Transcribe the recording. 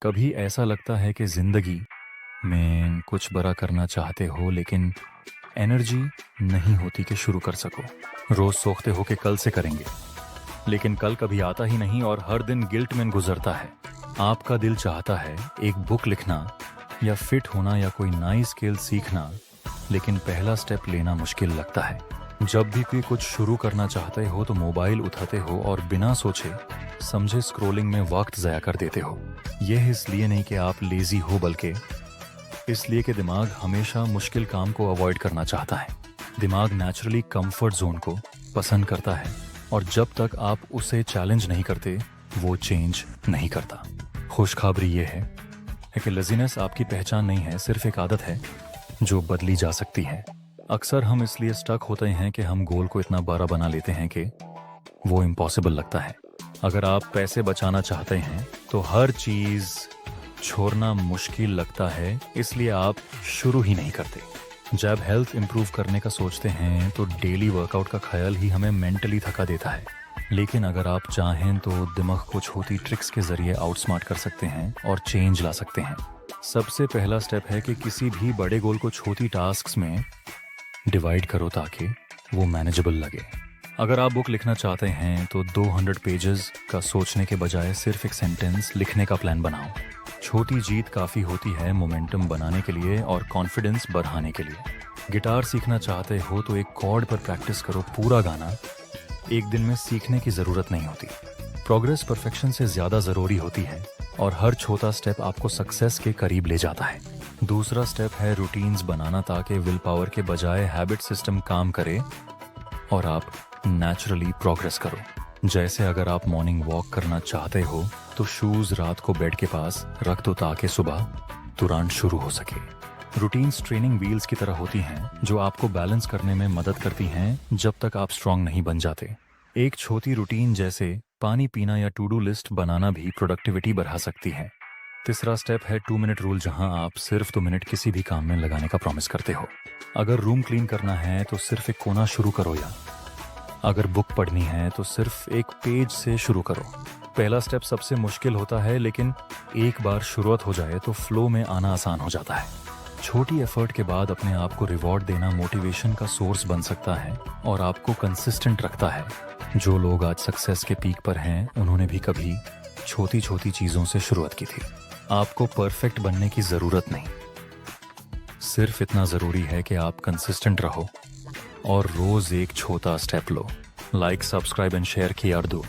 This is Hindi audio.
कभी ऐसा लगता है कि ज़िंदगी में कुछ बड़ा करना चाहते हो लेकिन एनर्जी नहीं होती कि शुरू कर सको। रोज़ सोचते हो कि कल से करेंगे, लेकिन कल कभी आता ही नहीं और हर दिन गिल्ट में गुजरता है। आपका दिल चाहता है एक बुक लिखना या फिट होना या कोई नई स्किल सीखना, लेकिन पहला स्टेप लेना मुश्किल लगता है। जब भी कोई कुछ शुरू करना चाहते हो तो मोबाइल उठाते हो और बिना सोचे समझे स्क्रॉलिंग में वक्त ज़ाया कर देते हो। यह इसलिए नहीं कि आप लेजी हो, बल्कि इसलिए कि दिमाग हमेशा मुश्किल काम को अवॉइड करना चाहता है। दिमाग नेचुरली कंफर्ट जोन को पसंद करता है और जब तक आप उसे चैलेंज नहीं करते वो चेंज नहीं करता। खुशखबरी ये है कि लेजीनेस आपकी पहचान नहीं है, सिर्फ एक आदत है जो बदली जा सकती है। अक्सर हम इसलिए स्टक होते हैं कि हम गोल को इतना बड़ा बना लेते हैं कि वो इम्पॉसिबल लगता है। अगर आप पैसे बचाना चाहते हैं तो हर चीज़ छोड़ना मुश्किल लगता है, इसलिए आप शुरू ही नहीं करते। जब हेल्थ इंप्रूव करने का सोचते हैं तो डेली वर्कआउट का ख्याल ही हमें मेंटली थका देता है। लेकिन अगर आप चाहें तो दिमाग को छोटी ट्रिक्स के जरिए आउटस्मार्ट कर सकते हैं और चेंज ला सकते हैं। सबसे पहला स्टेप है कि किसी भी बड़े गोल को छोटी टास्क्स में डिवाइड करो ताकि वो मैनेजेबल लगे। अगर आप बुक लिखना चाहते हैं तो 200 पेजेस का सोचने के बजाय सिर्फ एक सेंटेंस लिखने का प्लान बनाओ। छोटी जीत काफ़ी होती है मोमेंटम बनाने के लिए और कॉन्फिडेंस बढ़ाने के लिए। गिटार सीखना चाहते हो तो एक कॉर्ड पर प्रैक्टिस करो, पूरा गाना एक दिन में सीखने की ज़रूरत नहीं होती। प्रोग्रेस परफेक्शन से ज़्यादा ज़रूरी होती है और हर छोटा स्टेप आपको सक्सेस के करीब ले जाता है। दूसरा स्टेप है रूटीन्स बनाना ताकि विल पावर के बजाय हैबिट सिस्टम काम करे और आप नेचुरली प्रोग्रेस करो। जैसे अगर आप मॉर्निंग वॉक करना चाहते हो तो शूज़ रात को बेड के पास रख दो ताकि सुबह तुरंत शुरू हो सके। रूटीन्स ट्रेनिंग व्हील्स की तरह होती हैं जो आपको बैलेंस करने में मदद करती हैं जब तक आप स्ट्रांग नहीं बन जाते। एक छोटी रूटीन जैसे पानी पीना या टू डू लिस्ट बनाना भी प्रोडक्टिविटी बढ़ा सकती है। तीसरा स्टेप है 2 मिनट रूल, जहां आप सिर्फ 2 मिनट किसी भी काम में लगाने का प्रॉमिस करते हो। अगर रूम क्लीन करना है तो सिर्फ एक कोना शुरू करो, या अगर बुक पढ़नी है तो सिर्फ एक पेज से शुरू करो। पहला स्टेप सबसे मुश्किल होता है, लेकिन एक बार शुरुआत हो जाए तो फ्लो में आना आसान हो जाता है। छोटी एफर्ट के बाद अपने आप को रिवॉर्ड देना मोटिवेशन का सोर्स बन सकता है और आपको कंसिस्टेंट रखता है। जो लोग आज सक्सेस के पीक पर हैं उन्होंने भी कभी छोटी छोटी चीज़ों से शुरुआत की थी। आपको परफेक्ट बनने की ज़रूरत नहीं, सिर्फ इतना ज़रूरी है कि आप कंसिस्टेंट रहो और रोज़ एक छोटा step low. Like, subscribe and share किया दो।